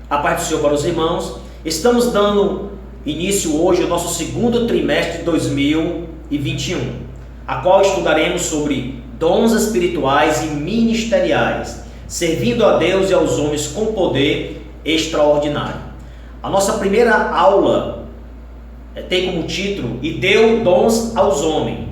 A paz do Senhor para os irmãos. Estamos dando início hoje ao nosso segundo trimestre de 2021, a qual estudaremos sobre dons espirituais e ministeriais, servindo a Deus e aos homens com poder extraordinário. A nossa primeira aula tem como título: E deu dons aos homens.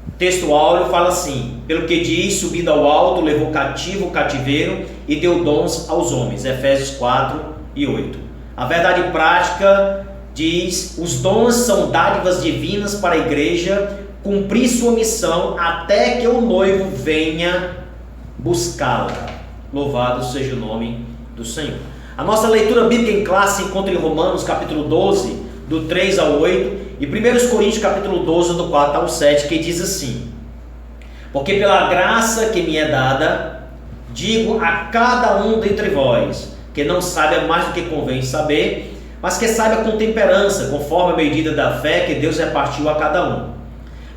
O texto áureo fala assim: pelo que diz, subindo ao alto, levou cativo o cativeiro e deu dons aos homens. Efésios 4 e 8. A verdade prática diz: os dons são dádivas divinas para a igreja cumprir sua missão até que o noivo venha buscá-la. Louvado seja o nome do Senhor. A nossa leitura bíblica em classe se encontra em Romanos capítulo 12, do 3 ao 8, e 1 Coríntios capítulo 12, do 4 ao 7, que diz assim: porque pela graça que me é dada, digo a cada um dentre vós, que não saiba mais do que convém saber, mas que saiba com temperança, conforme a medida da fé que Deus repartiu a cada um.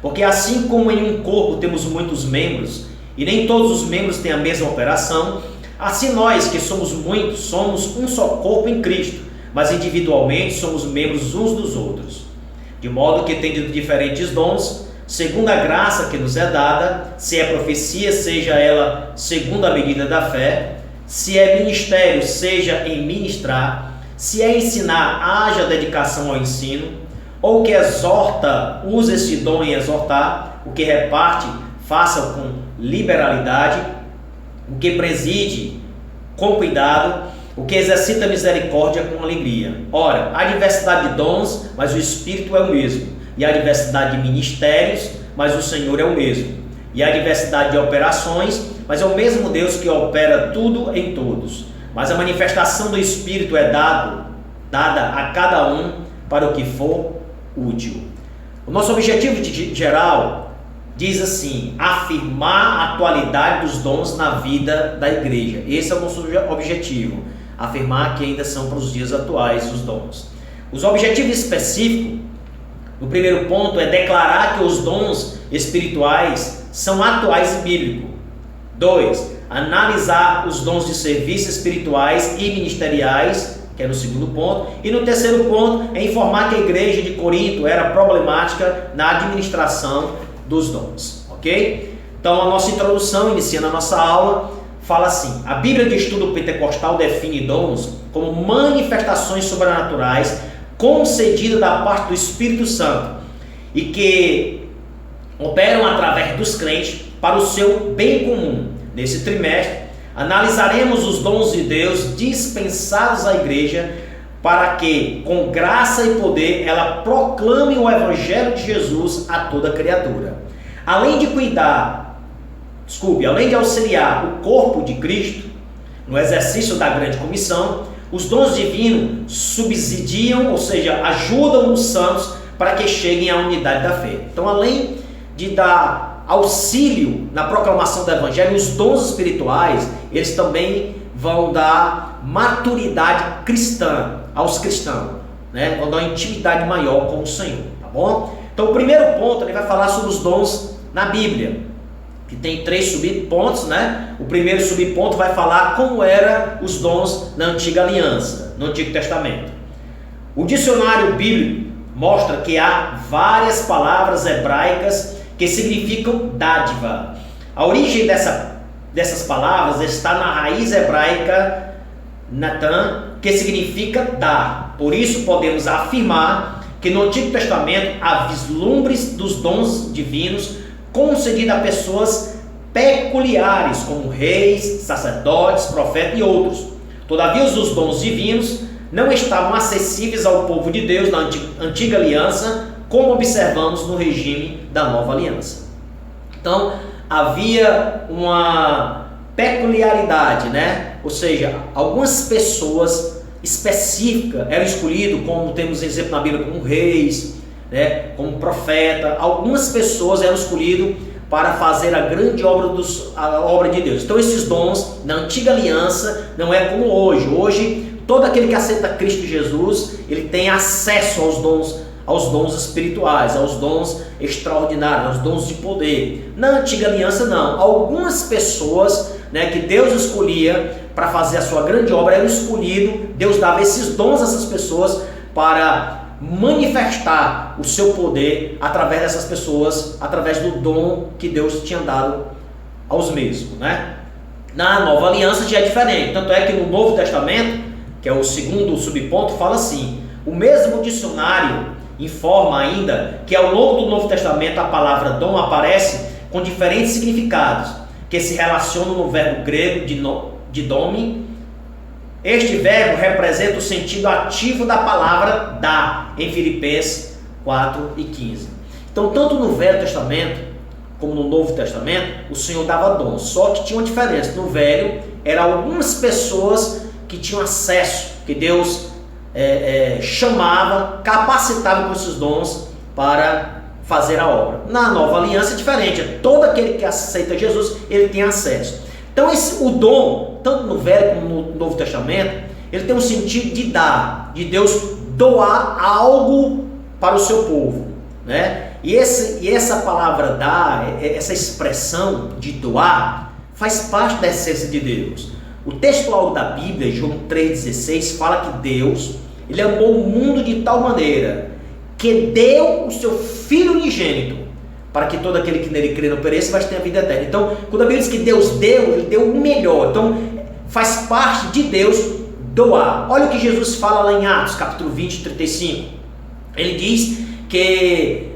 Porque assim como em um corpo temos muitos membros, e nem todos os membros têm a mesma operação, assim nós, que somos muitos, somos um só corpo em Cristo, mas individualmente somos membros uns dos outros. De modo que, tendo diferentes dons, segundo a graça que nos é dada, se é profecia, seja ela segundo a medida da fé; se é ministério, seja em ministrar; se é ensinar, haja dedicação ao ensino; ou o que exorta, use esse dom em exortar; o que reparte, faça com liberalidade; o que preside, com cuidado; o que exercita misericórdia, com alegria. Ora, há diversidade de dons, mas o Espírito é o mesmo; e há diversidade de ministérios, mas o Senhor é o mesmo; e há diversidade de operações, mas é o mesmo Deus que opera tudo em todos. Mas a manifestação do Espírito é dada a cada um para o que for útil. O nosso objetivo geral diz assim: afirmar a atualidade dos dons na vida da igreja. Esse é o nosso objetivo, afirmar que ainda são para os dias atuais os dons. Os objetivos específicos, no primeiro ponto, é declarar que os dons espirituais são atuais e bíblicos. 2. Analisar os dons de serviços espirituais e ministeriais, que é no segundo ponto. E no terceiro ponto é informar que a igreja de Corinto era problemática na administração dos dons. Ok? Então a nossa introdução, iniciando a nossa aula, fala assim: a Bíblia de Estudo Pentecostal define dons como manifestações sobrenaturais concedidas da parte do Espírito Santo e que operam através dos crentes para o seu bem comum. Nesse trimestre, analisaremos os dons de Deus dispensados à igreja para que, com graça e poder, ela proclame o Evangelho de Jesus a toda criatura. Além de auxiliar o corpo de Cristo no exercício da grande comissão, os dons divinos subsidiam, ou seja, ajudam os santos para que cheguem à unidade da fé. Então, além de dar auxílio na proclamação do Evangelho, os dons espirituais, eles também vão dar maturidade cristã aos cristãos, né? Vão dar uma intimidade maior com o Senhor, tá bom? Então, o primeiro ponto, ele vai falar sobre os dons na Bíblia, que tem 3 subpontos, né? O primeiro subponto vai falar como eram os dons na Antiga Aliança, no Antigo Testamento. O dicionário bíblico mostra que há várias palavras hebraicas que significam dádiva. A origem dessas palavras está na raiz hebraica Natan, que significa dar. Por isso podemos afirmar que no Antigo Testamento há vislumbres dos dons divinos concedidos a pessoas peculiares, como reis, sacerdotes, profetas e outros. Todavia, os dons divinos não estavam acessíveis ao povo de Deus na Antiga Aliança, como observamos no regime da Nova Aliança. Então, havia uma peculiaridade, né? Ou seja, algumas pessoas específicas eram escolhidas, como temos exemplo na Bíblia, como reis, né? Como profeta. Algumas pessoas eram escolhidas para fazer a grande obra de Deus. Então, esses dons na Antiga Aliança não é como hoje. Hoje, todo aquele que aceita Cristo Jesus, ele tem acesso aos dons espirituais, aos dons extraordinários, aos dons de poder. Na Antiga Aliança não. Algumas pessoas, né, que Deus escolhia para fazer a sua grande obra, era o escolhido. Deus dava esses dons a essas pessoas para manifestar o seu poder através dessas pessoas, através do dom que Deus tinha dado aos mesmos, né? Na Nova Aliança já é diferente, tanto é que no Novo Testamento, que é o segundo subponto, fala assim: o mesmo dicionário informa ainda que ao longo do Novo Testamento a palavra dom aparece com diferentes significados, que se relacionam no verbo grego de dome. Este verbo representa o sentido ativo da palavra dar, em Filipenses 4:15. Então, tanto no Velho Testamento como no Novo Testamento, o Senhor dava dons, só que tinha uma diferença. No Velho, eram algumas pessoas que tinham acesso, que Deus chamava, capacitava com esses dons para fazer a obra. Na Nova Aliança é diferente, todo aquele que aceita Jesus, ele tem acesso. Então o dom, tanto no Velho como no Novo Testamento, ele tem um sentido de dar, de Deus doar algo para o seu povo, né? E essa palavra dar, essa expressão de doar, faz parte da essência de Deus. O textual da Bíblia, João 3,16, fala que Deus, ele amou o mundo de tal maneira que deu o seu Filho unigênito, para que todo aquele que nele crê não pereça, mas tenha vida eterna. Então, quando a Bíblia diz que Deus deu, ele deu o melhor. Então, faz parte de Deus doar. Olha o que Jesus fala lá em Atos, capítulo 20, 35. Ele diz que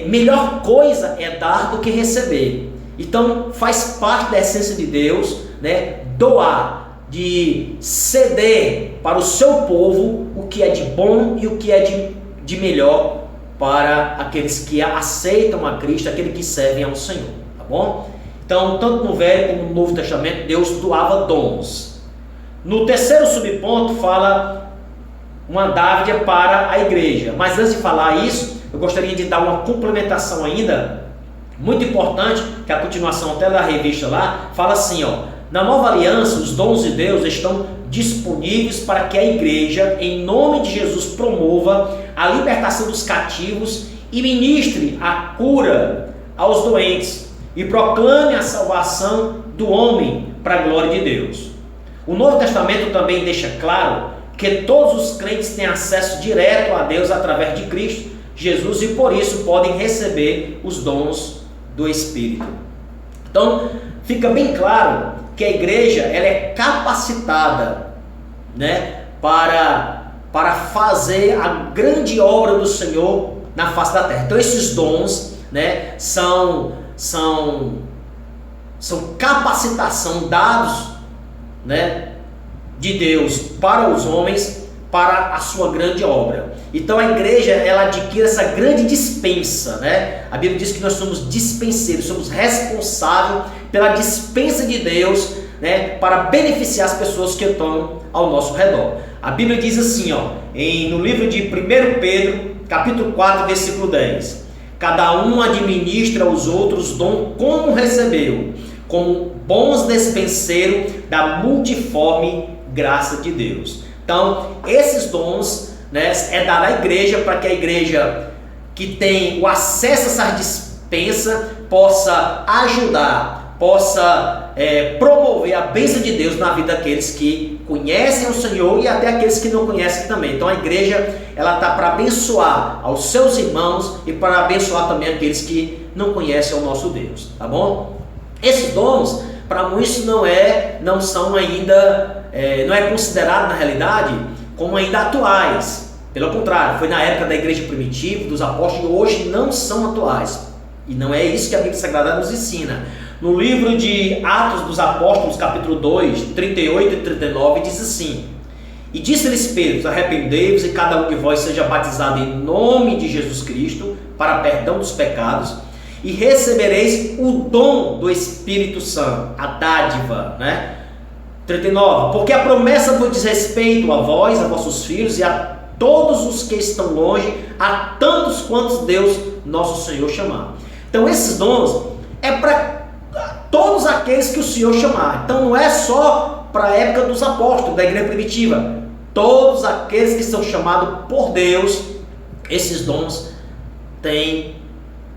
melhor coisa é dar do que receber. Então, faz parte da essência de Deus, né? Doar, de ceder para o seu povo o que é de bom e o que é de melhor para aqueles que aceitam a Cristo, aqueles que servem ao Senhor, tá bom? Então, tanto no Velho como no Novo Testamento, Deus doava dons. No terceiro subponto fala uma dádiva para a igreja. Mas antes de falar isso, eu gostaria de dar uma complementação ainda, muito importante, que a continuação até da revista lá, fala assim, ó: na Nova Aliança, os dons de Deus estão disponíveis para que a igreja, em nome de Jesus, promova a libertação dos cativos e ministre a cura aos doentes e proclame a salvação do homem para a glória de Deus. O Novo Testamento também deixa claro que todos os crentes têm acesso direto a Deus através de Cristo Jesus e por isso podem receber os dons do Espírito. Então, fica bem claro que a igreja ela é capacitada, né, para fazer a grande obra do Senhor na face da terra. Então esses dons, né, são capacitação dados, né, de Deus para os homens para a sua grande obra. Então a igreja ela adquire essa grande dispensa, né? A Bíblia diz que nós somos dispenseiros, somos responsáveis pela dispensa de Deus, né, para beneficiar as pessoas que estão ao nosso redor. A Bíblia diz assim, ó, no livro de 1 Pedro, capítulo 4, versículo 10: cada um administra aos outros dom como recebeu, como bons despenseiros da multiforme graça de Deus. Então, esses dons, né, é dado à igreja para que a igreja que tem o acesso a essa dispensa possa ajudar, possa promover a bênção de Deus na vida daqueles que conhecem o Senhor e até aqueles que não conhecem também. Então a igreja ela está para abençoar aos seus irmãos e para abençoar também aqueles que não conhecem o nosso Deus, tá bom? Esses dons, para muitos não são ainda, não é considerado na realidade como ainda atuais. Pelo contrário, foi na época da igreja primitiva, dos apóstolos, e hoje não são atuais. E não é isso que a Bíblia Sagrada nos ensina. No livro de Atos dos Apóstolos, capítulo 2, 38 e 39, diz assim: e disse-lhes Pedro: arrependei-vos e cada um de vós seja batizado em nome de Jesus Cristo para perdão dos pecados, e recebereis o dom do Espírito Santo, a dádiva, né? 39, porque a promessa vos diz respeito a vós, a vossos filhos e a todos os que estão longe, a tantos quantos Deus nosso Senhor chamar. Então esses dons é para todos aqueles que o Senhor chamar. Então não é só para a época dos apóstolos, da igreja primitiva. Todos aqueles que são chamados por Deus, esses dons têm,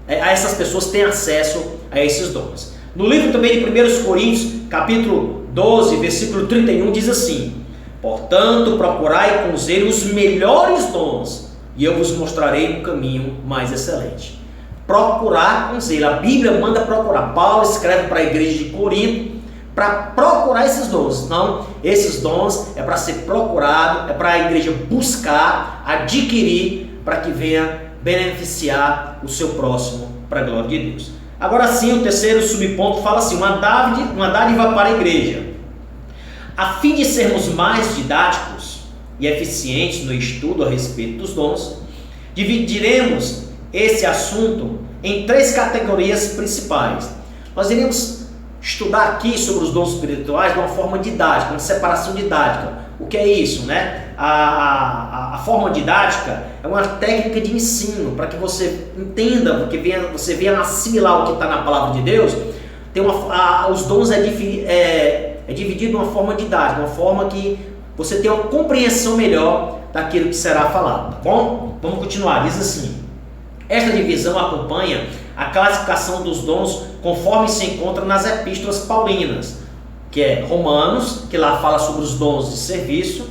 essas pessoas têm acesso a esses dons. No livro também de 1 Coríntios, capítulo 12, versículo 31 diz assim: portanto, procurai com zelo os melhores dons, e eu vos mostrarei um caminho mais excelente. Procurar com zelo. A Bíblia manda procurar. Paulo escreve para a igreja de Corinto para procurar esses dons. Então, esses dons é para ser procurado, é para a igreja buscar, adquirir, para que venha beneficiar o seu próximo para a glória de Deus. Agora sim, o terceiro subponto fala assim: uma dádiva para a igreja. A fim de sermos mais didáticos e eficientes no estudo a respeito dos dons, dividiremos esse assunto em 3 categorias principais. Nós iremos estudar aqui sobre os dons espirituais de uma forma didática, uma separação didática. O que é isso, né? A forma didática é uma técnica de ensino para que você entenda, porque você venha assimilar o que está na palavra de Deus. Os dons é dividido de uma forma didática, uma forma que você tenha uma compreensão melhor daquilo que será falado, tá bom? Vamos continuar, diz assim: esta divisão acompanha a classificação dos dons conforme se encontra nas epístolas paulinas, que é Romanos, que lá fala sobre os dons de serviço,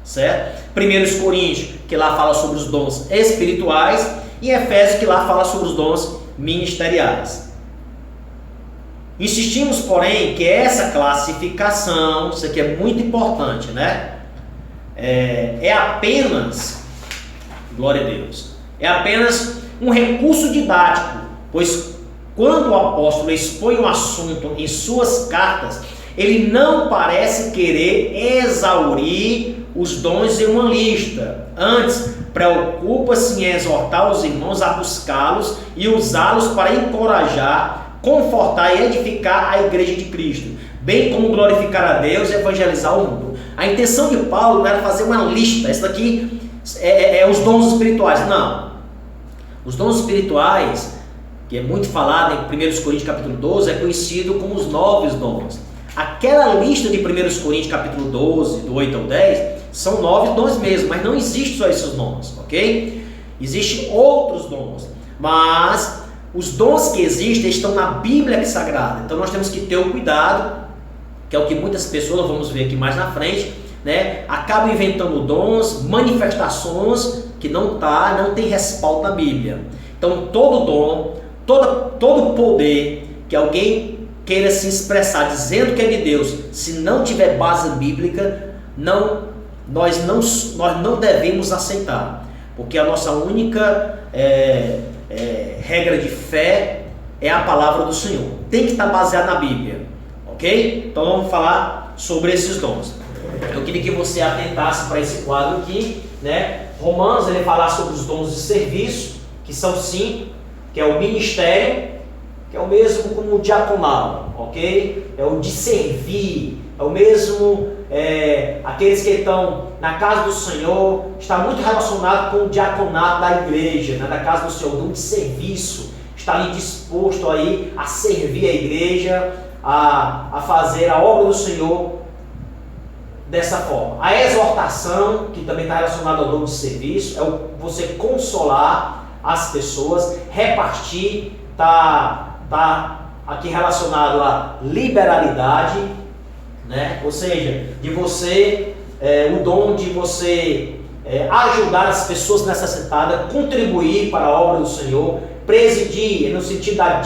certo? 1 Coríntios, que lá fala sobre os dons espirituais, e Efésios, que lá fala sobre os dons ministeriais. Insistimos, porém, que essa classificação, isso aqui é muito importante, né? É apenas, glória a Deus, é apenas um recurso didático, pois quando o apóstolo expõe o assunto em suas cartas, ele não parece querer exaurir os dons em uma lista. Antes, preocupa-se em exortar os irmãos a buscá-los e usá-los para encorajar, confortar e edificar a igreja de Cristo, bem como glorificar a Deus e evangelizar o mundo. A intenção de Paulo não era fazer uma lista. Essa daqui é os dons espirituais. Não. Os dons espirituais, que é muito falado em 1 Coríntios capítulo 12, é conhecido como os 9 dons. Aquela lista de 1 Coríntios capítulo 12, do 8 ao 10, são 9 dons mesmo, mas não existe só esses dons, ok? Existem outros dons, mas os dons que existem estão na Bíblia Sagrada. Então nós temos que ter o cuidado, que é o que muitas pessoas, vamos ver aqui mais na frente, né, acabam inventando dons, manifestações que não tem respaldo na Bíblia. Então todo dom, todo poder que alguém queira se expressar dizendo que é de Deus, se não tiver base bíblica, nós não devemos aceitar, porque a nossa única regra de fé é a palavra do Senhor, tem que estar baseada na Bíblia, ok? Então vamos falar sobre esses dons. Eu queria que você atentasse para esse quadro aqui, né? Romanos, ele fala sobre os dons de serviço, que são 5, que é o ministério, que é o mesmo como o diaconal, ok? É o de servir, é o mesmo, aqueles que estão na casa do Senhor, está muito relacionado com o diaconato da igreja, né? Da casa do Senhor, dom de serviço, está ali disposto aí a servir a igreja, a fazer a obra do Senhor dessa forma. A exortação, que também está relacionada ao dom de serviço, é você consolar as pessoas, repartir, está aqui relacionado à liberalidade, né? Ou seja, de você, o dom de você ajudar as pessoas necessitadas, contribuir para a obra do Senhor, presidir no sentido da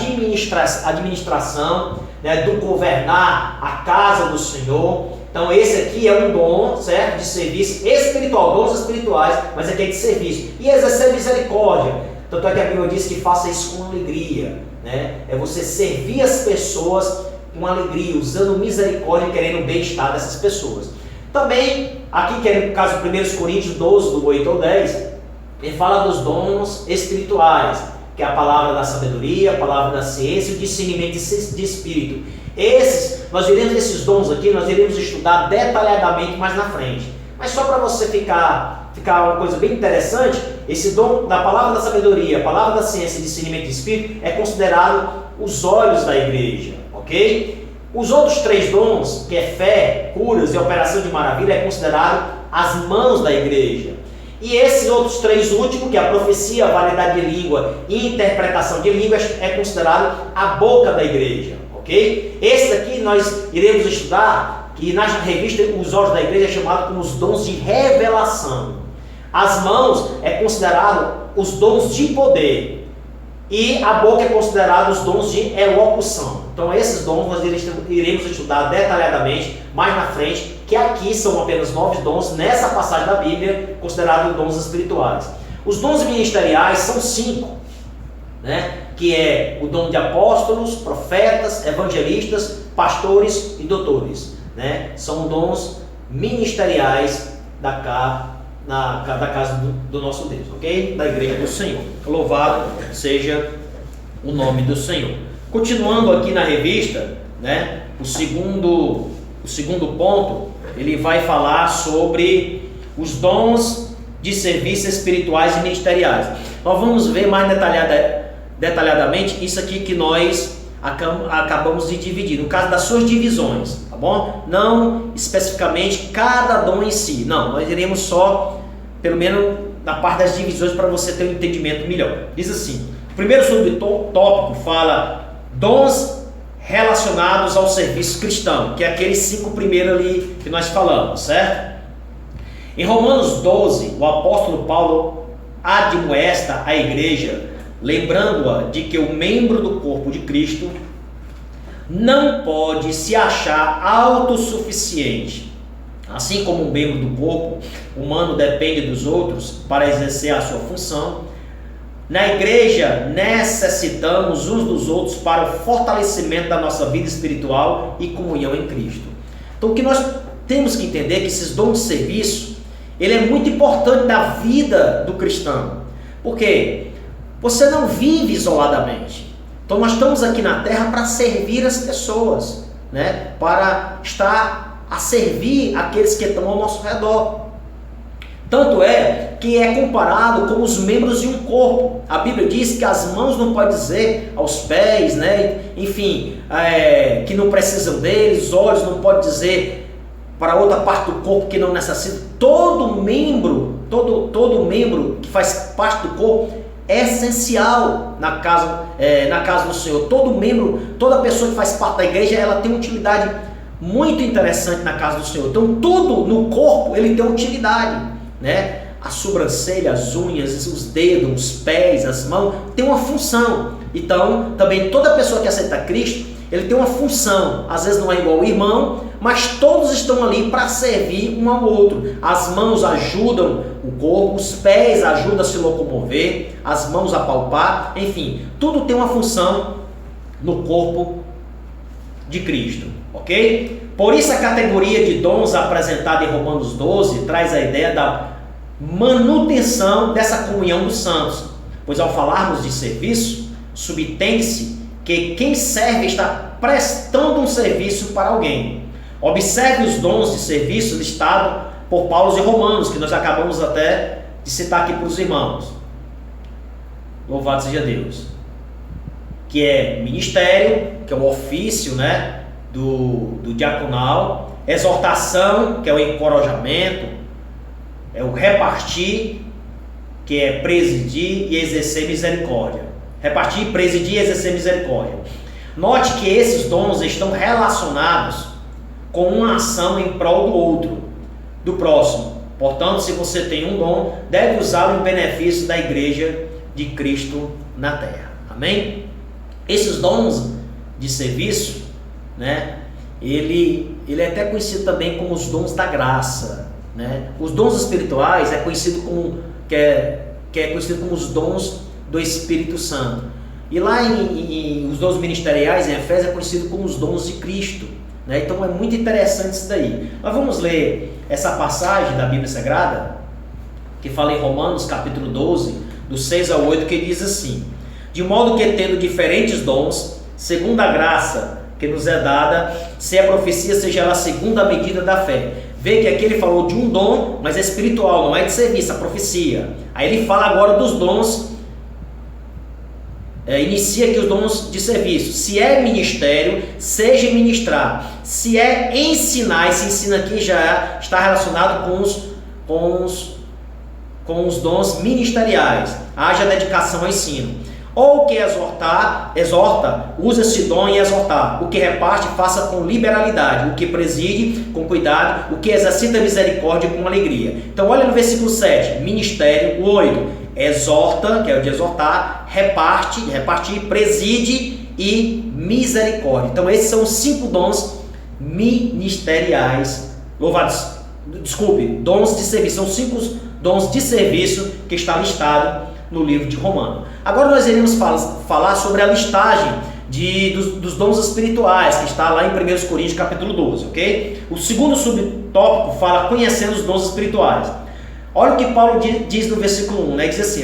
administração, né? Do governar a casa do Senhor. Então esse aqui é um dom, certo? De serviço espiritual, dons espirituais, mas aqui é de serviço. E exercer misericórdia. Tanto é que a Bíblia diz que faça isso com alegria, né? É você servir as pessoas com alegria, usando misericórdia e querendo o bem-estar dessas pessoas. Também, aqui que é no caso de 1 Coríntios 12, do 8 ao 10, ele fala dos dons espirituais, que é a palavra da sabedoria, a palavra da ciência e o discernimento de espírito. Esses dons aqui, nós iremos estudar detalhadamente mais na frente. Mas só para você ficar uma coisa bem interessante, esse dom da palavra da sabedoria, a palavra da ciência e discernimento de espírito é considerado os olhos da igreja, ok? Os outros 3 dons, que é fé, curas e operação de maravilha, é considerado as mãos da igreja. E esses outros 3 últimos, que é a profecia, a variedade de língua e interpretação de línguas, é considerado a boca da igreja. ok? Esse aqui nós iremos estudar, que na revista Os Olhos da Igreja é chamado como os dons de revelação. As mãos é considerado os dons de poder, e a boca é considerado os dons de elocução. Então esses dons nós iremos estudar detalhadamente mais na frente, que aqui são apenas 9 dons nessa passagem da Bíblia, considerados dons espirituais. Os dons ministeriais são 5, né? Que é o dom de apóstolos, profetas, evangelistas, pastores e doutores, né? São dons ministeriais da casa do nosso Deus, ok? Da igreja do Senhor. Louvado seja o nome do Senhor. Continuando aqui na revista, né? O segundo ponto, ele vai falar sobre os dons de serviços espirituais e ministeriais. Nós vamos ver mais detalhadamente isso aqui que nós acabamos de dividir, no caso das suas divisões, tá bom? Não especificamente cada dom em si, não, nós iremos só, pelo menos na parte das divisões, para você ter um entendimento melhor. Diz assim, o primeiro subtópico fala dons relacionados ao serviço cristão, que é aqueles 5 primeiros ali que nós falamos, certo? Em Romanos 12, o apóstolo Paulo admoesta a igreja, lembrando-a de que o membro do corpo de Cristo não pode se achar autossuficiente. Assim como um membro do corpo humano depende dos outros para exercer a sua função, na igreja necessitamos uns dos outros para o fortalecimento da nossa vida espiritual e comunhão em Cristo. Então o que nós temos que entender é que esses dons de serviço, ele é muito importante na vida do cristão. Por quê? Você não vive isoladamente. Então nós estamos aqui na terra para servir as pessoas, né? Para estar a servir aqueles que estão ao nosso redor. Tanto é que é comparado com os membros de um corpo. A Bíblia diz que as mãos não pode dizer aos pés, né? Enfim, que não precisam deles, os olhos não pode dizer para outra parte do corpo que não necessita. Todo membro que faz parte do corpo é essencial na casa do Senhor. Todo membro, toda pessoa que faz parte da igreja, ela tem uma utilidade muito interessante na casa do Senhor. Então tudo no corpo ele tem utilidade, né? A sobrancelha, as unhas, os dedos, os pés, as mãos, tem uma função. Então também toda pessoa que aceita Cristo, ele tem uma função. Às vezes não é igual ao irmão, mas todos estão ali para servir um ao outro. As mãos ajudam o corpo, os pés ajudam a se locomover, as mãos a palpar, enfim, tudo tem uma função no corpo de Cristo, ok? Por isso a categoria de dons apresentada em Romanos 12 traz a ideia da manutenção dessa comunhão dos santos, pois ao falarmos de serviço, subentende-se que quem serve está prestando um serviço para alguém. Observe os dons de serviço listados por Paulo em Romanos, que nós acabamos até de citar aqui para os irmãos. Louvado seja Deus. Que é ministério, que é o ofício, né, do diaconal. Exortação, que é o encorajamento. É o repartir, que é presidir e exercer misericórdia. Repartir, presidir e exercer misericórdia. Note que esses dons estão relacionados com uma ação em prol do outro, do próximo. Portanto, se você tem um dom, deve usá-lo em benefício da igreja de Cristo na terra. Amém? Esses dons de serviço, né? Ele é até conhecido também como os dons da graça, né? Os dons espirituais é conhecido como conhecido como os dons do Espírito Santo. E lá em os dons ministeriais em Efésios é conhecido como os dons de Cristo, né? Então é muito interessante isso daí. Nós vamos ler essa passagem da Bíblia Sagrada que fala em Romanos capítulo 12, do 6 ao 8, que diz assim: de modo que tendo diferentes dons, segundo a graça que nos é dada, se a profecia seja ela segundo a medida da fé. Vê que aqui ele falou de um dom, mas é espiritual, não é de serviço, a profecia. Aí ele fala agora dos dons, inicia aqui os dons de serviço. Se é ministério, seja ministrar. Se é ensinar, esse ensino aqui já está relacionado com os dons ministeriais. Haja dedicação ao ensino. Ou o que exorta, usa esse dom em exortar. O que reparte, faça com liberalidade. O que preside, com cuidado. O que exercita misericórdia, com alegria. Então olha no versículo 7, ministério. O 8, exorta, que é o de exortar, repartir, preside e misericórdia. Então esses são os 5 dons ministeriais, dons de serviço. São 5 dons de serviço que está listado no livro de Romanos. Agora nós iremos falar sobre a listagem dos dons espirituais, que está lá em 1 Coríntios capítulo 12, ok? O segundo subtópico fala conhecendo os dons espirituais. Olha o que Paulo diz no versículo 1, né? Diz assim,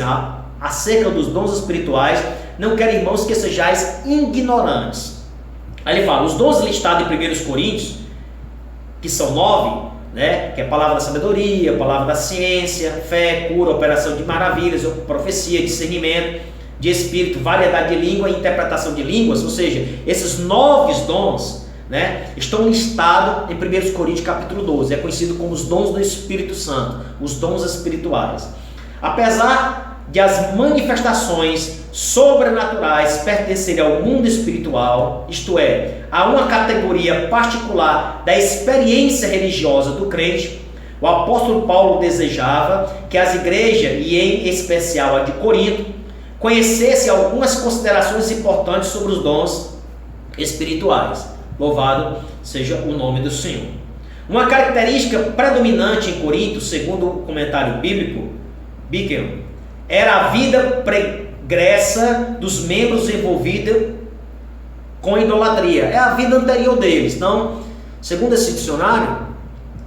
acerca dos dons espirituais, não quero, irmãos, que sejais ignorantes. Aí ele fala, os dons listados em 1 Coríntios, que são 9, né? Que é a palavra da sabedoria, a palavra da ciência, fé, cura, operação de maravilhas, profecia, discernimento de espírito, variedade de língua e interpretação de línguas. Ou seja, esses 9 dons, né, estão listados em 1 Coríntios capítulo 12. É conhecido como os dons do Espírito Santo, os dons espirituais. Apesar de as manifestações sobrenaturais pertencerem ao mundo espiritual, isto é, a uma categoria particular da experiência religiosa do crente, o apóstolo Paulo desejava que as igrejas, e em especial a de Corinto, conhecessem algumas considerações importantes sobre os dons espirituais. Louvado seja o nome do Senhor. Uma característica predominante em Corinto, segundo o comentário bíblico, Bickell, era a vida pregressa dos membros envolvidos com idolatria. É a vida anterior deles. Então, segundo esse dicionário,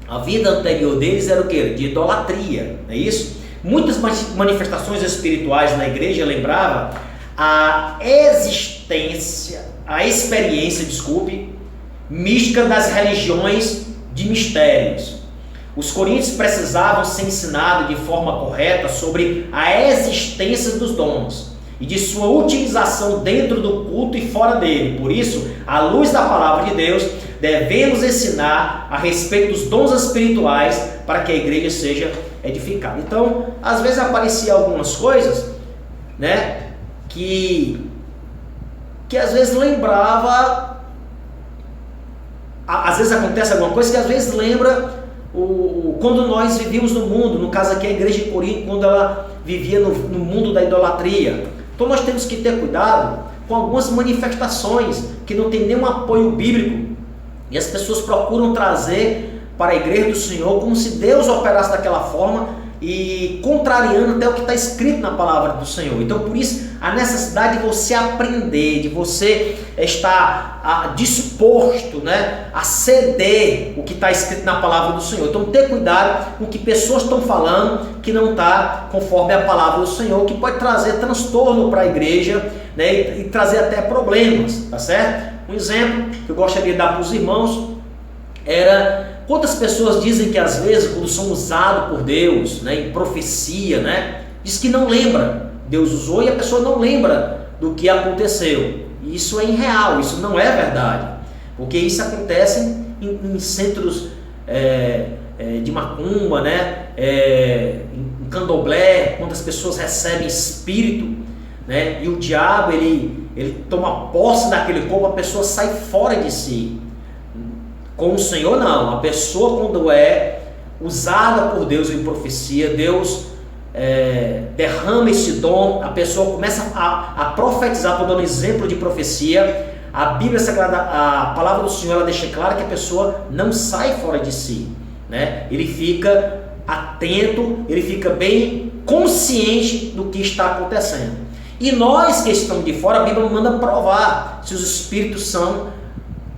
a vida anterior deles era o quê? De idolatria, não é isso? Muitas manifestações espirituais na igreja lembravam a experiência mística das religiões de mistérios. Os coríntios precisavam ser ensinados de forma correta sobre a existência dos dons e de sua utilização dentro do culto e fora dele. Por isso, à luz da palavra de Deus, devemos ensinar a respeito dos dons espirituais para que a igreja seja edificada. Então, às vezes apareciam algumas coisas, né, que às vezes lembrava, às vezes acontece alguma coisa que às vezes lembra quando nós vivíamos no mundo, no caso aqui a igreja de Corinto, quando ela vivia no mundo da idolatria. Então nós temos que ter cuidado com algumas manifestações que não tem nenhum apoio bíblico e as pessoas procuram trazer para a igreja do Senhor como se Deus operasse daquela forma e contrariando até o que está escrito na palavra do Senhor. Então por isso a necessidade de você aprender, de você estar disposto, né, a ceder o que está escrito na palavra do Senhor. Então ter cuidado com o que pessoas estão falando que não está conforme a palavra do Senhor, que pode trazer transtorno para a igreja, né, e trazer até problemas, tá certo? Um exemplo que eu gostaria de dar para os irmãos era: quantas pessoas dizem que às vezes quando são usados por Deus, né, em profecia, né, diz que não lembra, Deus usou e a pessoa não lembra do que aconteceu. E isso é irreal, isso não é verdade, porque isso acontece em centros de macumba, né, em candomblé, quando as pessoas recebem espírito, né, e o diabo ele toma posse daquele corpo, a pessoa sai fora de si. Com o Senhor não, a pessoa quando é usada por Deus em profecia, Deus derrama esse dom, a pessoa começa a profetizar. Estou dando exemplo de profecia. A Bíblia Sagrada, a palavra do Senhor, ela deixa claro que a pessoa não sai fora de si, né? Ele fica atento, ele fica bem consciente do que está acontecendo. E nós que estamos de fora, a Bíblia manda provar se os espíritos são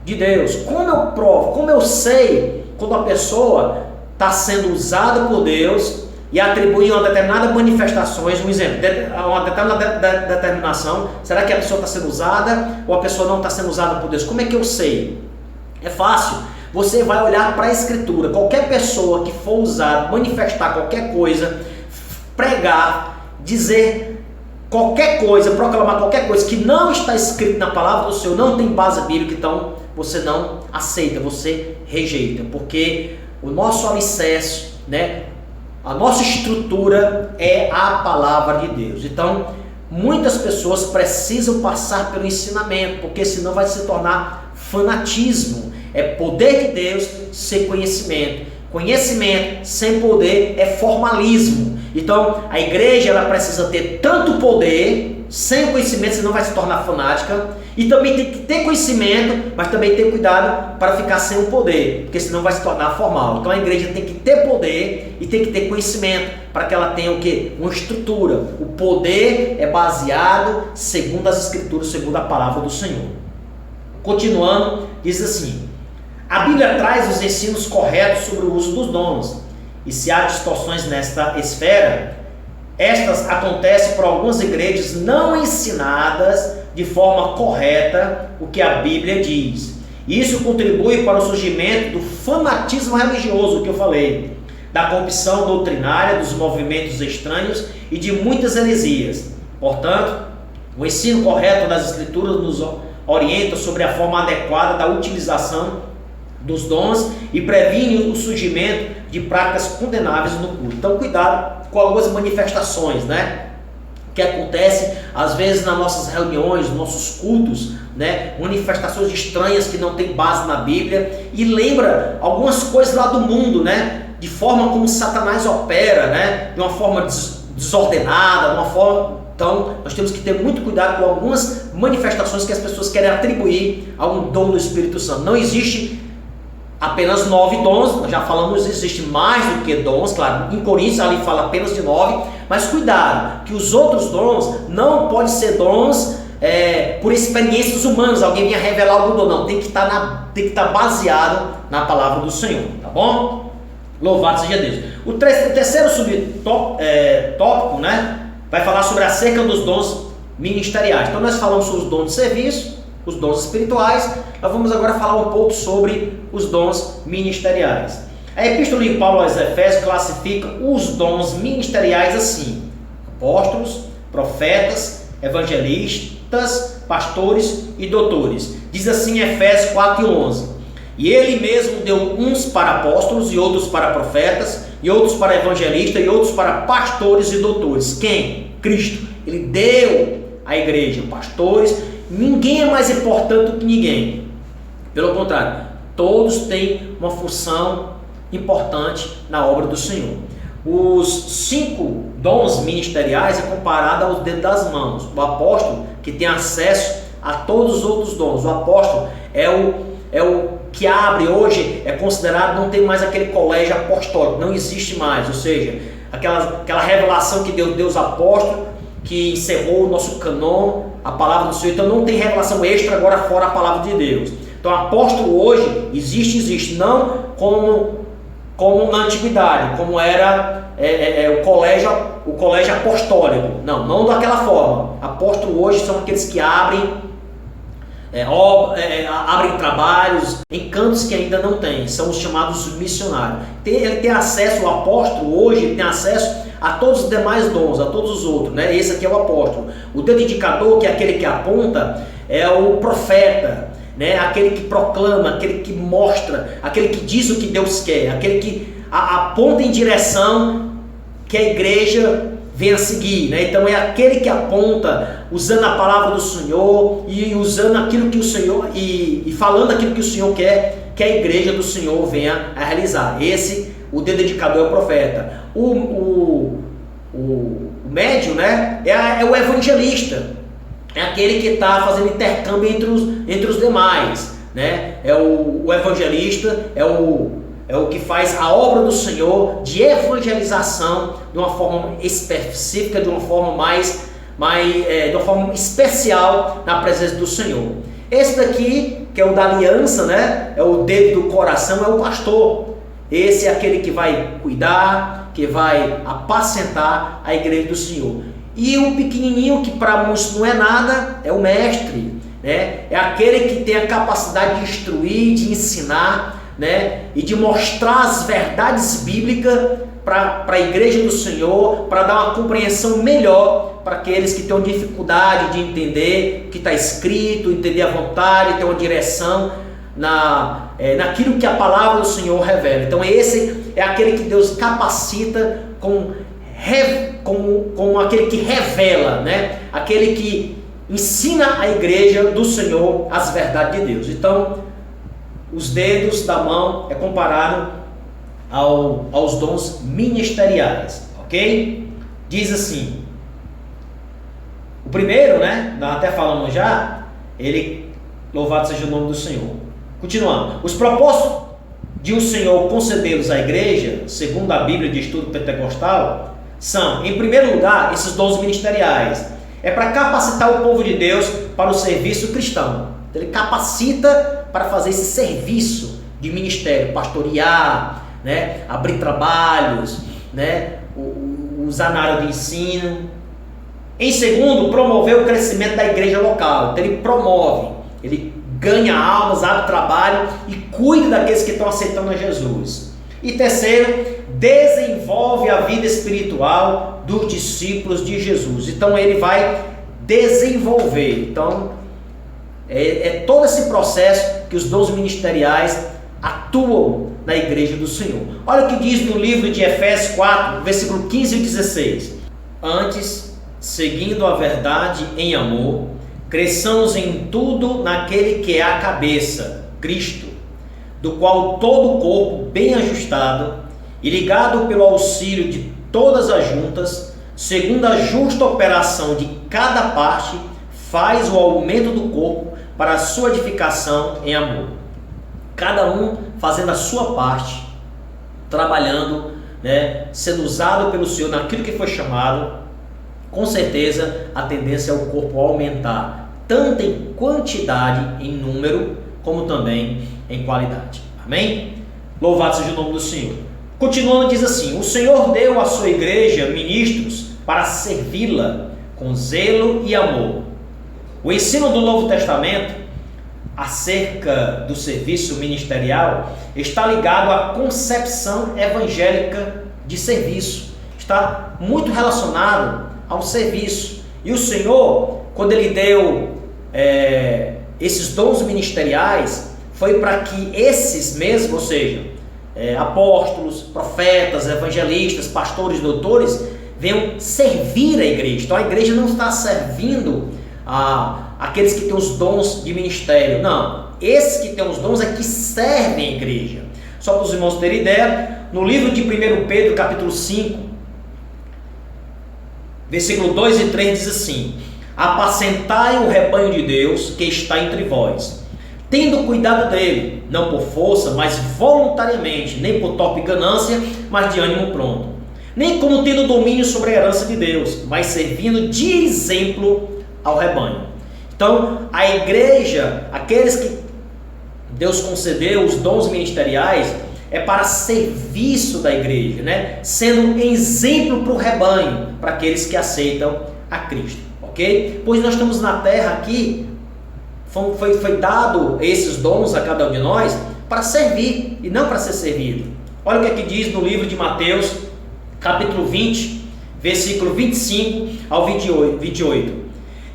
de Deus. Como eu provo? Como eu sei quando a pessoa está sendo usada por Deus e atribui uma determinada manifestações, um exemplo, uma determinada determinação? Será que a pessoa está sendo usada ou a pessoa não está sendo usada por Deus? Como é que eu sei? É fácil. Você vai olhar para a Escritura. Qualquer pessoa que for usar, manifestar qualquer coisa, pregar, dizer qualquer coisa, proclamar qualquer coisa que não está escrito na palavra do Senhor, não tem base bíblica, então você não aceita, você rejeita, porque o nosso alicerce, né, a nossa estrutura é a palavra de Deus. Então, muitas pessoas precisam passar pelo ensinamento, porque senão vai se tornar fanatismo. É poder de Deus sem conhecimento. Conhecimento sem poder é formalismo. Então, a igreja ela precisa ter tanto poder, sem o conhecimento, senão vai se tornar fanática, e também tem que ter conhecimento, mas também ter cuidado para ficar sem o poder, porque senão vai se tornar formal. Então, a igreja tem que ter poder e tem que ter conhecimento, para que ela tenha o quê? Uma estrutura. O poder é baseado segundo as Escrituras, segundo a palavra do Senhor. Continuando, diz assim: a Bíblia traz os ensinos corretos sobre o uso dos dons, e se há distorções nesta esfera, estas acontecem por algumas igrejas não ensinadas de forma correta o que a Bíblia diz. Isso contribui para o surgimento do fanatismo religioso que eu falei, da corrupção doutrinária, dos movimentos estranhos e de muitas heresias. Portanto, o ensino correto das Escrituras nos orienta sobre a forma adequada da utilização dos dons e previne o surgimento de práticas condenáveis no culto. Então, cuidado com algumas manifestações, né? Que acontece às vezes nas nossas reuniões, nos nossos cultos, né? Manifestações estranhas que não tem base na Bíblia e lembra algumas coisas lá do mundo, né? De forma como Satanás opera, né? De uma forma desordenada, de uma forma... Então, nós temos que ter muito cuidado com algumas manifestações que as pessoas querem atribuir a um dom do Espírito Santo. Não existe apenas 9 dons, nós já falamos, existe mais do que dons, claro, em Coríntios ali fala apenas de 9, mas cuidado, que os outros dons não podem ser dons por experiências humanas, alguém vinha revelar algum dom, não, tem que estar baseado na palavra do Senhor, tá bom? Louvado seja Deus. O terceiro subtópico, né, vai falar sobre acerca dos dons ministeriais. Então nós falamos sobre os dons de serviço, os dons espirituais. Nós vamos agora falar um pouco sobre os dons ministeriais. A Epístola de Paulo aos Efésios classifica os dons ministeriais assim: apóstolos, profetas, evangelistas, pastores e doutores. Diz assim em Efésios 4:11: e ele mesmo deu uns para apóstolos, e outros para profetas, e outros para evangelistas, e outros para pastores e doutores. Quem? Cristo. Ele deu à igreja pastores. Ninguém é mais importante do que ninguém. Pelo contrário, todos têm uma função importante na obra do Senhor. Os 5 dons ministeriais é comparado aos dedos das mãos. O apóstolo, que tem acesso a todos os outros dons. O apóstolo é o que abre hoje, é considerado, não tem mais aquele colégio apostólico, não existe mais. Ou seja, aquela revelação que Deus deu aos apóstolos, que encerrou o nosso canon, a palavra do Senhor. Então não tem revelação extra agora fora a palavra de Deus. Então apóstolo hoje existe, não como na antiguidade, como era o colégio apostólico. Não daquela forma. Apóstolo hoje são aqueles que abrem trabalhos em cantos que ainda não tem, são os chamados missionários. Ele tem acesso, o apóstolo hoje ele tem acesso a todos os demais dons, a todos os outros, né? Esse aqui é o apóstolo. O dedo indicador, que é aquele que aponta, é o profeta, né? Aquele que proclama, aquele que mostra, aquele que diz o que Deus quer, aquele que aponta em direção que a igreja venha seguir, né? Então é aquele que aponta, usando a palavra do Senhor e usando aquilo que o Senhor e falando aquilo que o Senhor quer que a igreja do Senhor venha a realizar. O dedo indicador é o profeta. O médio, né, é o evangelista. É aquele que está fazendo intercâmbio entre os demais, né? É o evangelista, é o que faz a obra do Senhor de evangelização de uma forma específica, de uma forma de uma forma especial na presença do Senhor. Esse daqui, que é o da aliança, né? É o dedo do coração, é o pastor. Esse é aquele que vai cuidar, que vai apacentar a igreja do Senhor. E o pequenininho, que para muitos não é nada, é o mestre, né? É aquele que tem a capacidade de instruir, de ensinar, né? E de mostrar as verdades bíblicas para a igreja do Senhor, para dar uma compreensão melhor para aqueles que têm dificuldade de entender o que está escrito, entender a vontade, ter uma direção naquilo que a palavra do Senhor revela. Então esse é aquele que Deus capacita com como aquele que revela, né? Aquele que ensina a igreja do Senhor as verdades de Deus. Então, os dedos da mão é comparado aos dons ministeriais, ok? Diz assim, o primeiro, né? Nós até falamos já, ele, louvado seja o nome do Senhor. Continuando, os propósitos de o Senhor concedê-los à igreja, segundo a Bíblia de Estudo Pentecostal, são, em primeiro lugar, esses dons ministeriais. É para capacitar o povo de Deus para o serviço cristão. Então, ele capacita para fazer esse serviço de ministério, pastorear, né? Abrir trabalhos, né? Usar na área do ensino. Em segundo, promover o crescimento da igreja local. Então, ele promove, ele ganha almas, abre trabalho e cuida daqueles que estão aceitando a Jesus. E terceiro, desenvolve a vida espiritual dos discípulos de Jesus. Então ele vai desenvolver. Então é todo esse processo que os dons ministeriais atuam na igreja do Senhor. Olha o que diz no livro de Efésios 4, versículo 15 e 16. Antes, seguindo a verdade em amor, cresçamos em tudo naquele que é a cabeça, Cristo, do qual todo o corpo, bem ajustado e ligado pelo auxílio de todas as juntas, segundo a justa operação de cada parte, faz o aumento do corpo para a sua edificação em amor. Cada um fazendo a sua parte, trabalhando, né, sendo usado pelo Senhor naquilo que foi chamado. Com certeza a tendência é o corpo aumentar, tanto em quantidade, em número, como também em qualidade. Amém? Louvado seja o nome do Senhor. Continuando, diz assim: o Senhor deu à sua igreja ministros para servi-la com zelo e amor. O ensino do Novo Testamento acerca do serviço ministerial está ligado à concepção evangélica de serviço. Está muito relacionado ao serviço. E o Senhor, quando Ele deu esses dons ministeriais, foi para que esses mesmos, ou seja, apóstolos, profetas, evangelistas, pastores, doutores, venham servir a igreja. Então a igreja não está servindo aqueles que têm os dons de ministério. Não, esses que têm os dons é que servem a igreja. Só para os irmãos terem ideia, no livro de 1 Pedro, capítulo 5, versículo 2 e 3 diz assim: apacentai o rebanho de Deus que está entre vós, tendo cuidado dele, não por força, mas voluntariamente, nem por torpe ganância, mas de ânimo pronto, nem como tendo domínio sobre a herança de Deus, mas servindo de exemplo ao rebanho. Então, a igreja, aqueles que Deus concedeu os dons ministeriais, é para serviço da igreja, né? Sendo exemplo para o rebanho, para aqueles que aceitam a Cristo, ok? Pois nós estamos na terra aqui, foi dado esses dons a cada um de nós para servir e não para ser servido. Olha o que é que diz no livro de Mateus, capítulo 20, versículo 25 ao 28.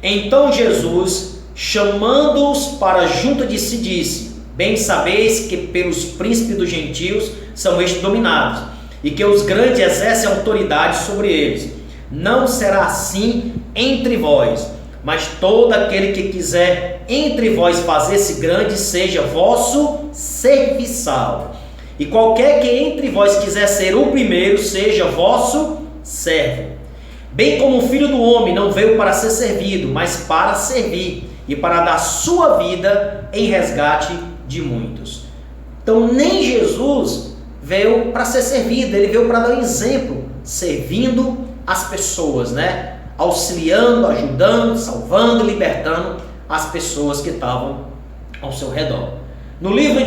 Então Jesus, chamando-os para junto de si, disse: bem sabeis que pelos príncipes dos gentios são estes dominados, e que os grandes exercem autoridade sobre eles. Não será assim entre vós, mas todo aquele que quiser entre vós fazer-se grande, seja vosso serviçal. E qualquer que entre vós quiser ser o primeiro, seja vosso servo. Bem como o Filho do Homem não veio para ser servido, mas para servir, e para dar sua vida em resgate de muitos. Então nem Jesus veio para ser servido, ele veio para dar um exemplo, servindo as pessoas, né? Auxiliando, ajudando, salvando, libertando as pessoas que estavam ao seu redor. No livro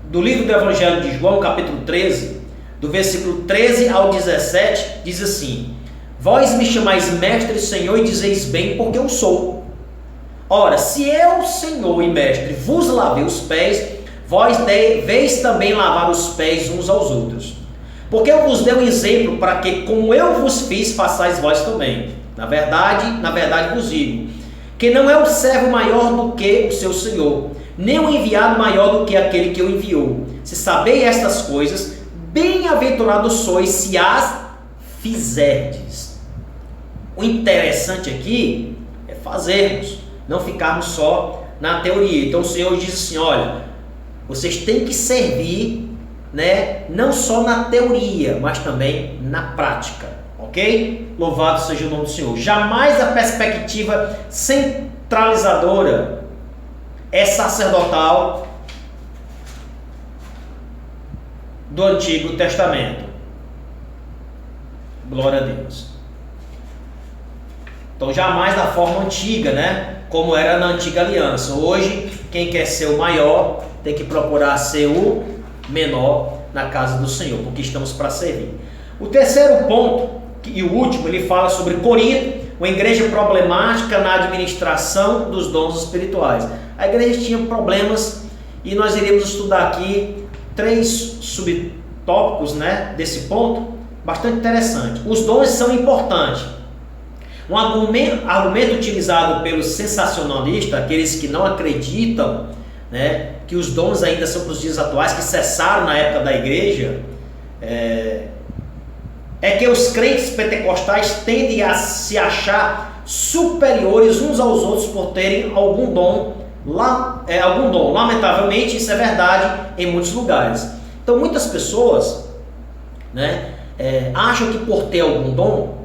do Evangelho de João, capítulo 13, do versículo 13 ao 17, diz assim: vós me chamais mestre, Senhor, e dizeis bem, porque eu sou. Ora, se eu, Senhor e mestre, vos lavei os pés, vós deveis também lavar os pés uns aos outros. Porque eu vos dei um exemplo para que, como eu vos fiz, façais vós também. Na verdade vos digo, que não é o servo maior do que o seu senhor, nem o enviado maior do que aquele que o enviou. Se sabeis estas coisas, bem-aventurados sois se as fizerdes. O interessante aqui é fazermos, não ficarmos só na teoria. Então o Senhor diz assim, olha, vocês têm que servir, né, não só na teoria, mas também na prática, ok? Louvado seja o nome do Senhor. Jamais a perspectiva centralizadora é sacerdotal do Antigo Testamento. Glória a Deus. Então jamais da forma antiga, né? Como era na antiga aliança. Hoje, quem quer ser o maior tem que procurar ser o menor na casa do Senhor, porque estamos para servir. O terceiro ponto, e o último, ele fala sobre Corinto, uma igreja problemática na administração dos dons espirituais. A igreja tinha problemas e nós iremos estudar aqui 3 subtópicos, né, desse ponto, bastante interessante. Os dons são importantes. Um argumento utilizado pelos sensacionalistas, aqueles que não acreditam, né, que os dons ainda são para os dias atuais, que cessaram na época da igreja, é que os crentes pentecostais tendem a se achar superiores uns aos outros por terem algum dom. Lamentavelmente, isso é verdade em muitos lugares. Então, muitas pessoas, né, acham que por ter algum dom,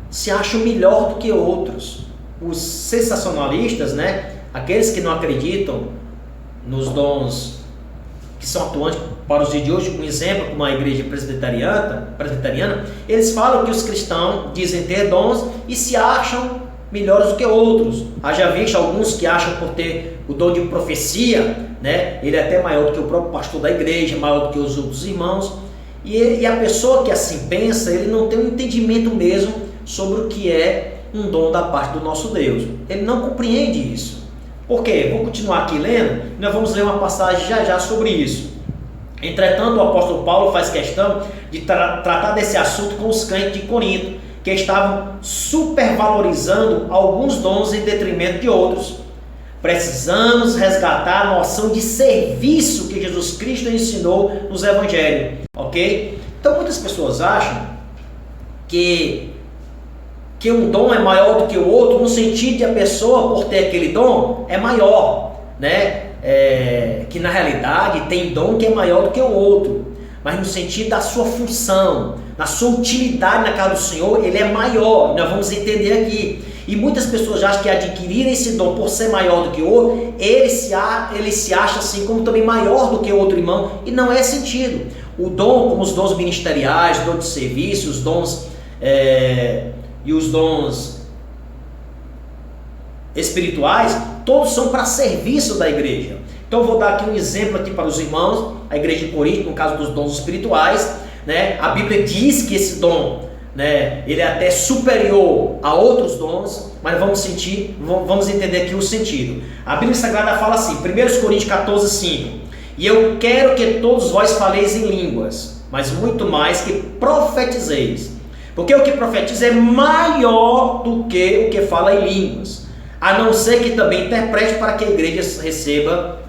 se acham melhor do que outros. Os sensacionalistas, né, aqueles que não acreditam nos dons que são atuantes para os dias de hoje, um exemplo como a igreja presbiteriana, eles falam que os cristãos dizem ter dons e se acham melhores do que outros. Haja visto alguns que acham por ter o dom de profecia, né, ele é até maior do que o próprio pastor da igreja, maior do que os outros irmãos. E a pessoa que assim pensa, ele não tem um entendimento mesmo sobre o que é um dom da parte do nosso Deus. Ele não compreende isso. Por quê? Vou continuar aqui lendo, e nós vamos ler uma passagem já sobre isso. Entretanto, o apóstolo Paulo faz questão de tratar desse assunto com os crentes de Corinto, que estavam supervalorizando alguns dons em detrimento de outros. Precisamos resgatar a noção de serviço que Jesus Cristo ensinou nos evangelhos, ok? Então muitas pessoas acham que um dom é maior do que o outro, no sentido de a pessoa, por ter aquele dom, é maior, né? Que na realidade tem dom que é maior do que o outro, mas no sentido da sua função, na sua utilidade na casa do Senhor, ele é maior. Nós vamos entender aqui. E muitas pessoas acham que adquirirem esse dom por ser maior do que o outro, ele se acha assim como também maior do que o outro irmão, e não é sentido. O dom, como os dons ministeriais, o dom de serviço, os dons e os dons espirituais, todos são para serviço da igreja. Então eu vou dar aqui um exemplo aqui para os irmãos, a igreja de Corinto, no caso dos dons espirituais, né? A Bíblia diz que esse dom, né, ele é até superior a outros dons, mas vamos entender aqui o sentido. A Bíblia Sagrada fala assim, 1 Coríntios 14:5, e eu quero que todos vós faleis em línguas, mas muito mais que profetizeis, porque o que profetiza é maior do que o que fala em línguas, a não ser que também interprete para que a igreja receba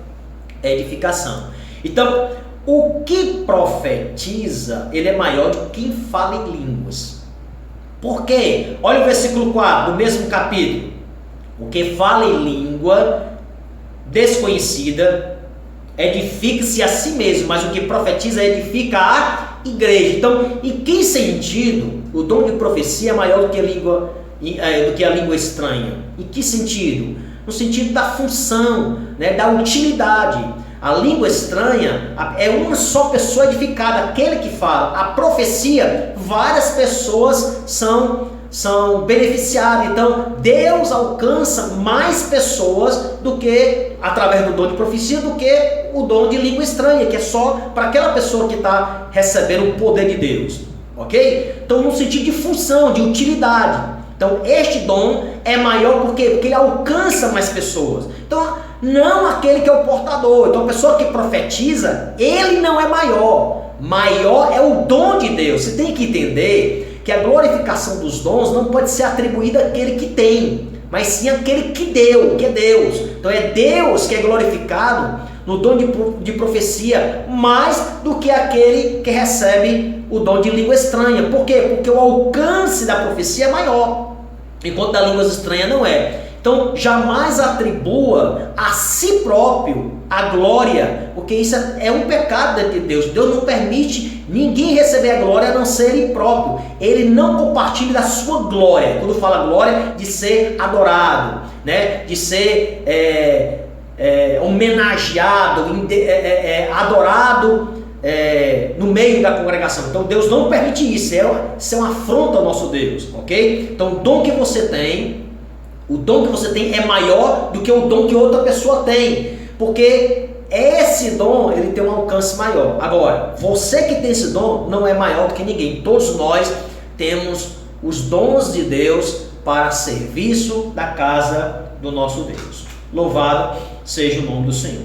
edificação. Então, o que profetiza, ele é maior do que quem fala em línguas. Por quê? Olha o versículo 4 do mesmo capítulo. O que fala em língua desconhecida edifica-se a si mesmo, mas o que profetiza edifica a igreja. Então, em que sentido o dom de profecia é maior do que a língua estranha? Em que sentido? No sentido da função, né, da utilidade. A língua estranha é uma só pessoa edificada, aquele que fala. A profecia, várias pessoas são beneficiadas. Então, Deus alcança mais pessoas do que, através do dom de profecia, do que o dom de língua estranha, que é só para aquela pessoa que está recebendo o poder de Deus. Ok? Então, no sentido de função, de utilidade. Então, este dom é maior porque ele alcança mais pessoas. Então, não aquele que é o portador. Então, a pessoa que profetiza, ele não é maior. Maior é o dom de Deus. Você tem que entender que a glorificação dos dons não pode ser atribuída àquele que tem, mas sim àquele que deu, que é Deus. Então, é Deus que é glorificado no dom de profecia, mais do que aquele que recebe o dom de língua estranha. Por quê? Porque o alcance da profecia é maior, enquanto da língua estranha não é. Então, jamais atribua a si próprio a glória, porque isso é um pecado diante de Deus. Deus não permite ninguém receber a glória a não ser Ele próprio. Ele não compartilha da sua glória. Quando fala glória, de ser adorado, né? De ser homenageado, adorado no meio da congregação. Então Deus não permite isso. Isso é uma afronta ao nosso Deus, ok? Então o dom que você tem é maior do que o dom que outra pessoa tem, porque esse dom ele tem um alcance maior. Agora, você que tem esse dom não é maior do que ninguém. Todos nós temos os dons de Deus para serviço da casa do nosso Deus. Louvado seja o nome do Senhor.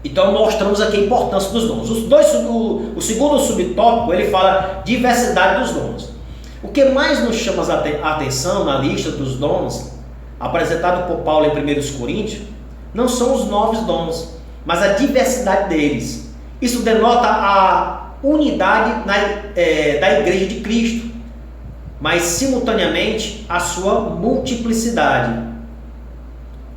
Então mostramos aqui a importância dos dons. O segundo subtópico, ele fala diversidade dos dons. O que mais nos chama a atenção na lista dos dons apresentado por Paulo em 1 Coríntios não são os novos dons, mas a diversidade deles. Isso denota a unidade da igreja de Cristo, mas simultaneamente a sua multiplicidade.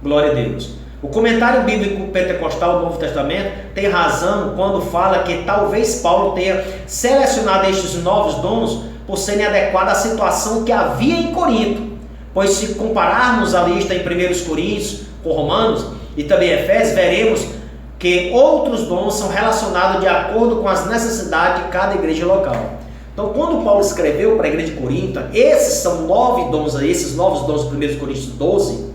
Glória a Deus. O comentário bíblico pentecostal do Novo Testamento tem razão quando fala que talvez Paulo tenha selecionado estes novos dons por serem adequados à situação que havia em Corinto. Pois se compararmos a lista em 1 Coríntios com Romanos e também Efésios, veremos que outros dons são relacionados de acordo com as necessidades de cada igreja local. Então, quando Paulo escreveu para a igreja de Corinto, esses são 9 dons, esses novos dons de 1 Coríntios 12,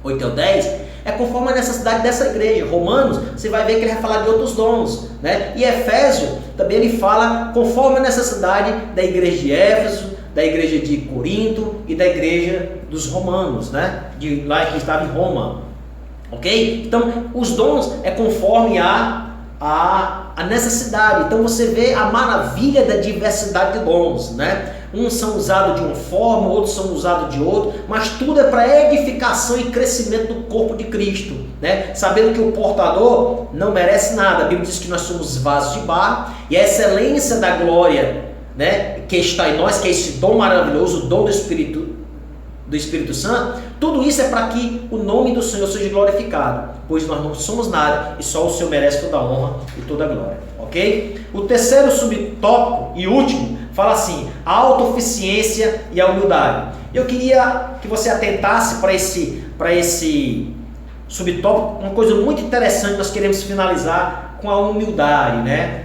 8 ao 10, é conforme a necessidade dessa igreja. Romanos, você vai ver que ele vai falar de outros dons, né? E Efésio, também ele fala conforme a necessidade da igreja de Éfeso, da igreja de Corinto e da igreja dos romanos, né? De lá que estava em Roma, ok? Então, os dons é conforme a necessidade. Então, você vê a maravilha da diversidade de dons, né? Uns são usados de uma forma, outros são usados de outra, mas tudo é para edificação e crescimento do corpo de Cristo, né? Sabendo que o portador não merece nada. A Bíblia diz que nós somos vasos de barro e a excelência da glória, né, que está em nós, que é esse dom maravilhoso, o dom do Espírito Santo, tudo isso é para que o nome do Senhor seja glorificado, pois nós não somos nada e só o Senhor merece toda a honra e toda a glória, ok? O terceiro subtópico e último fala assim: a autossuficiência e a humildade. Eu queria que você atentasse para esse subtópico, uma coisa muito interessante. Nós queremos finalizar com a humildade, né?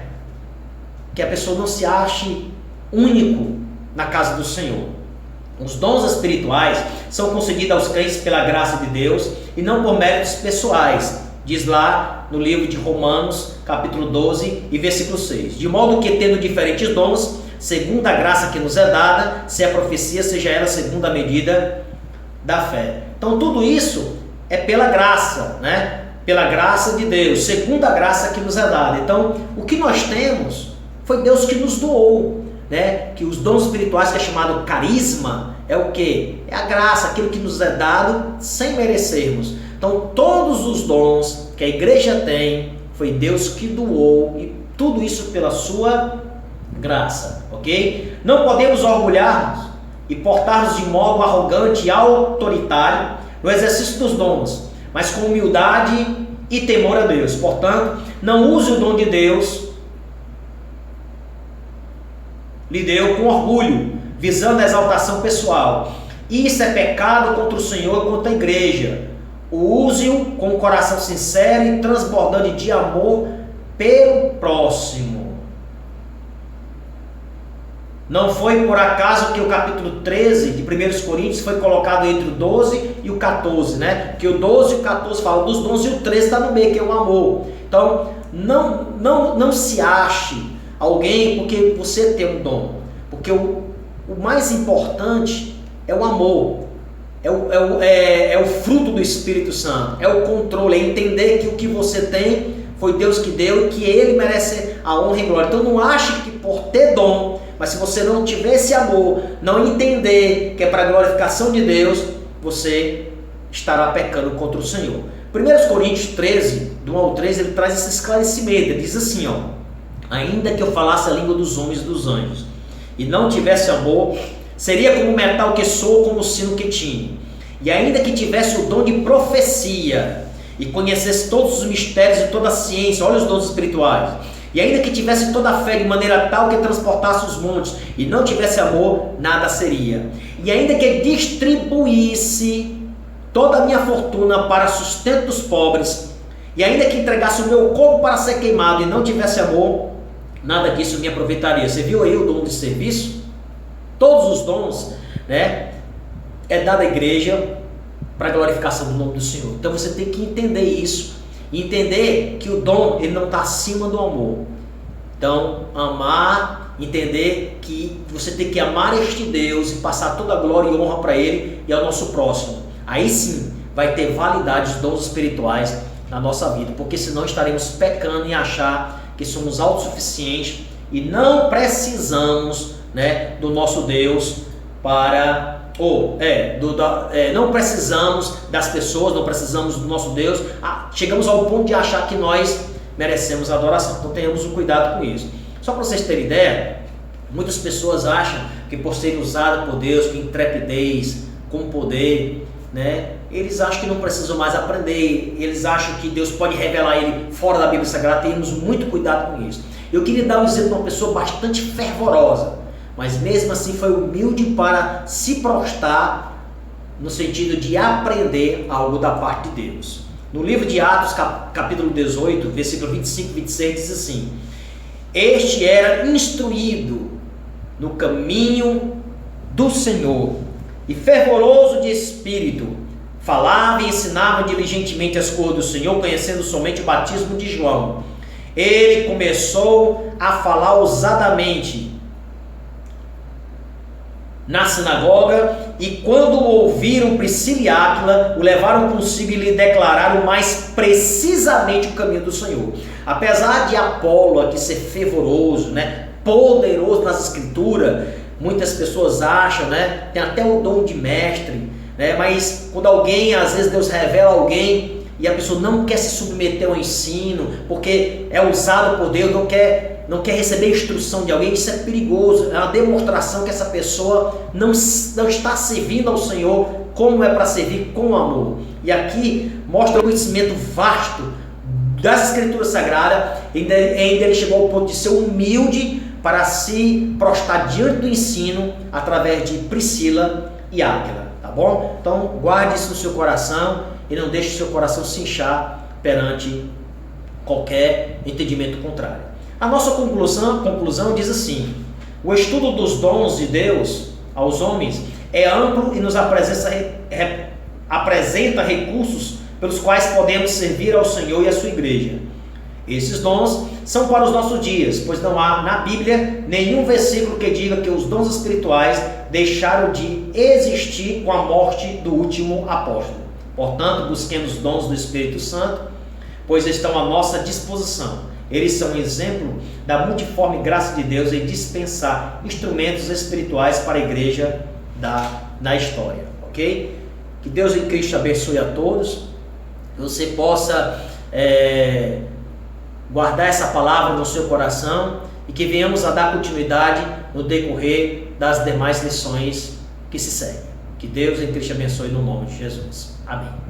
Que a pessoa não se ache único na casa do Senhor. Os dons espirituais são concedidos aos crentes pela graça de Deus e não por méritos pessoais, diz lá no livro de Romanos, capítulo 12 e versículo 6. De modo que, tendo diferentes dons, segundo a graça que nos é dada, se a profecia, seja ela segundo a medida da fé. Então tudo isso é pela graça, né? Pela graça de Deus, segundo a graça que nos é dada. Então o que nós temos foi Deus que nos doou, né? Que os dons espirituais, que é chamado carisma, é o que? É a graça, aquilo que nos é dado sem merecermos. Então todos os dons que a igreja tem, foi Deus que doou, e tudo isso pela sua graça, ok? Não podemos orgulhar-nos e portar-nos de modo arrogante e autoritário no exercício dos dons, mas com humildade e temor a Deus. Portanto, não use o dom de Deus lhe deu com orgulho, visando a exaltação pessoal. Isso é pecado contra o Senhor e contra a igreja. Use-o com um coração sincero e transbordante de amor pelo próximo. Não foi por acaso que o capítulo 13 de 1 Coríntios foi colocado entre o 12 e o 14, né? Porque o 12 e o 14 falam dos dons e o 13 está no meio, que é o amor. Então, não se ache alguém porque você tem um dom. Porque o mais importante é o amor. É o fruto do Espírito Santo. É o controle, é entender que o que você tem foi Deus que deu e que Ele merece a honra e glória. Então não ache que por ter dom, mas se você não tiver esse amor, não entender que é para a glorificação de Deus, você estará pecando contra o Senhor. 1 Coríntios 13, do 1 ao 13, ele traz esse esclarecimento. Ele diz assim, ó: ainda que eu falasse a língua dos homens e dos anjos, e não tivesse amor, seria como o metal que soa, como o sino que tine. E ainda que tivesse o dom de profecia, e conhecesse todos os mistérios e toda a ciência, olha os dons espirituais, e ainda que tivesse toda a fé de maneira tal que transportasse os montes, e não tivesse amor, nada seria. E ainda que distribuísse toda a minha fortuna para sustento dos pobres, e ainda que entregasse o meu corpo para ser queimado, e não tivesse amor, nada disso me aproveitaria. Você viu aí o dom de serviço? Todos os dons, né, é dado à igreja para a glorificação do nome do Senhor. Então você tem que entender isso, e entender que o dom, ele não está acima do amor. Então, amar, entender que você tem que amar este Deus e passar toda a glória e honra para Ele e ao nosso próximo. Aí sim vai ter validade os dons espirituais na nossa vida, porque senão estaremos pecando em achar que somos autossuficientes e não precisamos, né, do nosso Deus para... não precisamos das pessoas, não precisamos do nosso Deus. Chegamos ao ponto de achar que nós merecemos adoração. Então tenhamos um cuidado com isso. Só para vocês terem ideia, muitas pessoas acham que por serem usadas por Deus com intrepidez, com poder, né, eles acham que não precisam mais aprender, eles acham que Deus pode revelar ele fora da Bíblia Sagrada. Temos muito cuidado com isso. Eu queria dar um exemplo de uma pessoa bastante fervorosa, mas mesmo assim foi humilde para se prostrar no sentido de aprender algo da parte de Deus. No livro de Atos, capítulo 18, versículo 25 e 26, diz assim: este era instruído no caminho do Senhor e fervoroso de espírito, falava e ensinava diligentemente as coisas do Senhor, conhecendo somente o batismo de João. Ele começou a falar ousadamente na sinagoga, e quando ouviram Priscila e Áquila, o levaram consigo e lhe declararam mais precisamente o caminho do Senhor. Apesar de Apolo aqui ser fervoroso, né, poderoso nas escrituras, muitas pessoas acham, né, tem até o dom de mestre, né, mas quando alguém, às vezes Deus revela alguém e a pessoa não quer se submeter ao ensino, porque é usado por Deus, não quer receber instrução de alguém, isso é perigoso. É uma demonstração que essa pessoa não está servindo ao Senhor como é para servir, com amor. E aqui mostra o conhecimento vasto das Escrituras Sagradas, ainda ele chegou ao ponto de ser humilde para se prostrar diante do ensino através de Priscila e Áquila, tá bom? Então guarde isso no seu coração e não deixe o seu coração se inchar perante qualquer entendimento contrário. A nossa conclusão diz assim: o estudo dos dons de Deus aos homens é amplo e nos apresenta recursos pelos quais podemos servir ao Senhor e à sua igreja. Esses dons são para os nossos dias, pois não há na Bíblia nenhum versículo que diga que os dons espirituais deixaram de existir com a morte do último apóstolo. Portanto, busquemos os dons do Espírito Santo, pois estão à nossa disposição. Eles são um exemplo da multiforme graça de Deus em dispensar instrumentos espirituais para a igreja na história, ok? Que Deus em Cristo abençoe a todos, que você possa guardar essa palavra no seu coração e que venhamos a dar continuidade no decorrer das demais lições que se seguem. Que Deus em Cristo abençoe no nome de Jesus. Amém.